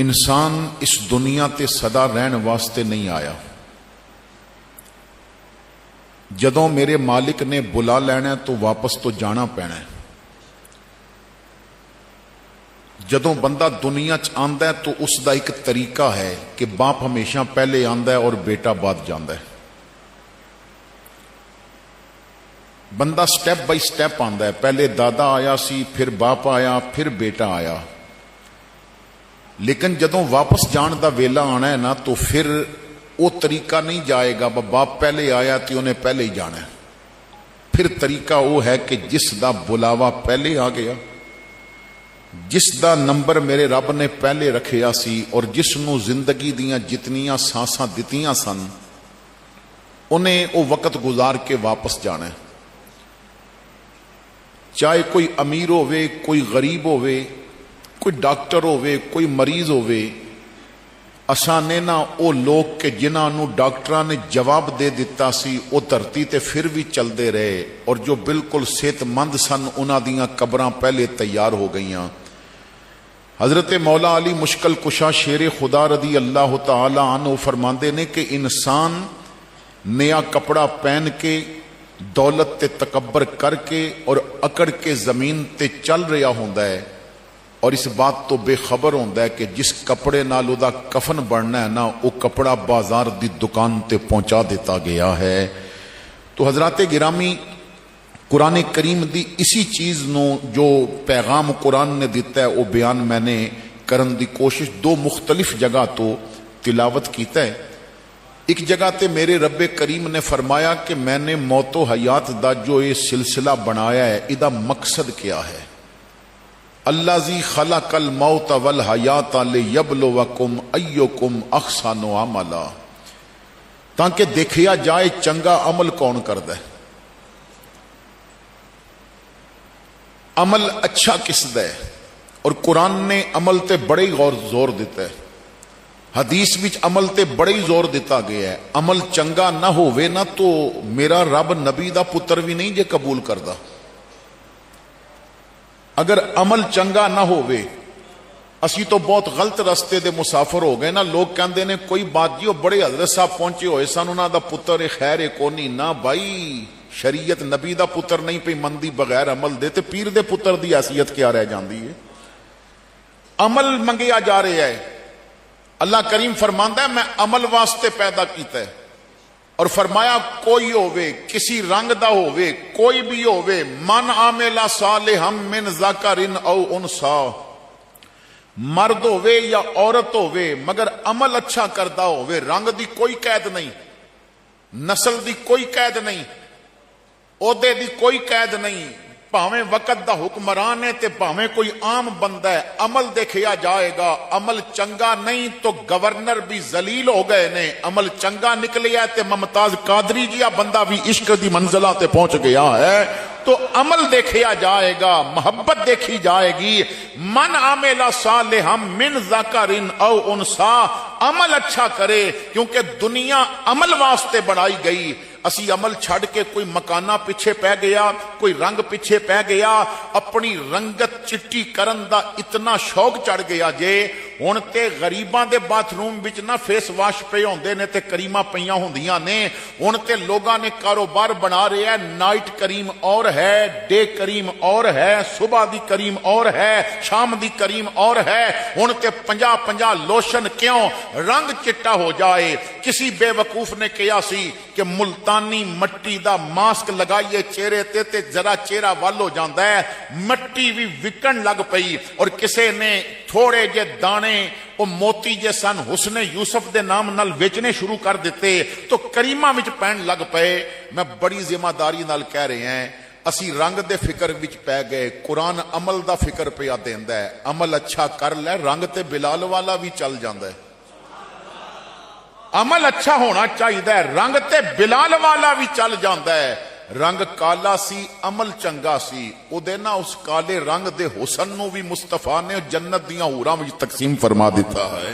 इंसान इस दुनिया ते सदा रहन वास्ते नहीं आया। जदों मेरे मालिक ने बुला लेना तो वापस तो जाना पैना है। जदों बंदा दुनिया च आंदा है तो उसका एक तरीका है कि बाप हमेशा पहले आंदा है और बेटा बाद जांदा है। बंदा स्टेप बाय स्टेप आंदा है। पहले दादा आया सी, फिर बाप आया, फिर बेटा आया। लेकिन जदों वापस जान का वेला आना है ना तो फिर वो तरीका नहीं जाएगा। बाप पहले आया तो उन्हें पहले ही जाना है। फिर तरीका वो है कि जिसका बुलावा पहले आ गया, जिसका नंबर मेरे रब ने पहले रखिया सी और जिसनों जिंदगी दियां जितनियां सांसां दितियां सन, उन्हें वो वक्त गुजार के वापस जाना है। चाहे कोई अमीर होवे, कोई गरीब होवे, कोई डॉक्टर होवे, कोई मरीज होवे। असा ने ना वो लोग के जिन्होंने डॉक्टरां ने जवाब दे दिता सी वो धरती ते फिर भी चलते रहे, और जो बिल्कुल सेहतमंद सन उन्हां दियां कबरां पहले तैयार हो गईयां। हजरत मौला अली मुश्किल कुशा शेरे खुदा रदी अल्लाह तआला अन्हु फरमाते ने कि इंसान नया कपड़ा पहन के दौलत ते तकबर करके और अकड़ के जमीन ते चल रहा होंदा है, और इस बात तो बेखबर होंदा है कि जिस कपड़े नाल उदा कफन बनना है ना वो कपड़ा बाजार दी दुकान ते पहुंचा दिता गया है। तो हजरात गिरामी, कुरान करीम दी इसी चीज नो जो पैगाम कुरान ने दिता है वो बयान मैंने करन दी कोशिश दो मुख्तलिफ जगह तो तिलावत कीता है। एक जगह ते मेरे रब्बे करीम ने फरमाया कि मैंने मौतो हयात दा जो ये सिलसिला बनाया है, इदा मकसद क्या है। अल्लाजी खलकल मौत वल हयात लियब्लुवकुम अय्युकुम अहसनु अमला, ताकि देखिया जाए चंगा अमल कौन करदा है, अमल अच्छा किसदा है। और कुरान ने अमल ते बड़े गौर जोर दिता है। हदीस विच अमल ते बड़े ही जोर दिता गया है। अमल चंगा ना होवे ना तो मेरा रब नबी दा पुत्र भी नहीं जे कबूल करदा। अगर अमल चंगा ना होवे, असी तो बहुत गलत रस्ते दे मुसाफिर हो गए ना। लोग कहते ने कोई बात जी बड़े हजरत साहब पहुंचे होए सन, उन्हां दा पुत्र खैर कोनी ना भाई। शरीयत नबी दा पुत्र नहीं पई मंदी बगैर अमल दे, ते पीर दे पुत्र दी हैसियत क्या रह जाती है। अमल मंगिया जा रहा है। अल्लाह करीम फरमांदा है मैं अमल वास्ते पैदा किया है, और फरमाया कोई होवे, किसी रंग दा होवे, कोई भी होवे, मन आमेला सालिहम मिन ज़करिन औ उनसा, मर्द होवे या औरत होवे, मगर अमल अच्छा करदा होवे। रंग दी कोई कैद नहीं, नस्ल दी कोई कैद नहीं, ओहदे दी कोई कैद नहीं। भावें वक़्त दा हुक्मरान है ते भावें कोई आम बंदा है, अमल देखिया जाएगा। अमल चंगा नहीं तो गवर्नर भी जलील हो गए ने, अमल चंगा निकलिया ते मुमताज कादरी जिया बंदा भी इश्क दी मंजिला ते पहुंच गया है। तो अमल देखिया जाएगा, मोहब्बत देखी जाएगी। मन आमेला सालिहम मिन ज़करिन औ उनसा, अमल अच्छा करे, क्योंकि दुनिया अमल वास्ते बनाई गई। असी अमल छड़ के कोई मकाना पिछे पै गया, कोई रंग पिछे पै गया, अपनी रंगत चिट्टी करन दा इतना शौक चढ़ गया जे हुण ते गरीबां दे बाथरूम विच ना फेस वाश पे होंदे ने ते करीमां पईयां हुंदियां ने। हुण ते लोगां ने कारोबार बना रहा है, नाइट करीम और है, डे करीम और है, सुबह दी करीम और है, शाम दी करीम और है। हुण ते 50-50 लोशन क्यों, रंग चिट्टा हो जाए। किसी बेवकूफ ने कहा सी कि मुल्तानी मट्टी दा मास्क लगाइए चेहरे ते जरा चेहरा वल हो जाता है। मट्टी भी विकन लग पई, और किसी ने थोड़े जे दाने वो मोती जे सन हुस्ने यूसुफ दे नाम नाल बेचने शुरू कर दिते, तो करीमा विच पैन लग पे। मैं बड़ी जिम्मेदारी नाल कह रहे हैं, असी रंग दे फिक्र विच पै गए। कुरान अमल दा फिक्र पिया देंदा है। अमल अच्छा कर ले, रंग ते बिलाल वाला भी चल जांदा है। अमल अच्छा होना चाहिए, रंग ते बिलाल वाला भी चल जाता है। रंग काला सी, अमल चंगा सी, उदे ना उस काले रंग दे हुसन नूं भी मुस्तफा ने जन्नत दियां हूरां विच तकसीम फरमा दिता है।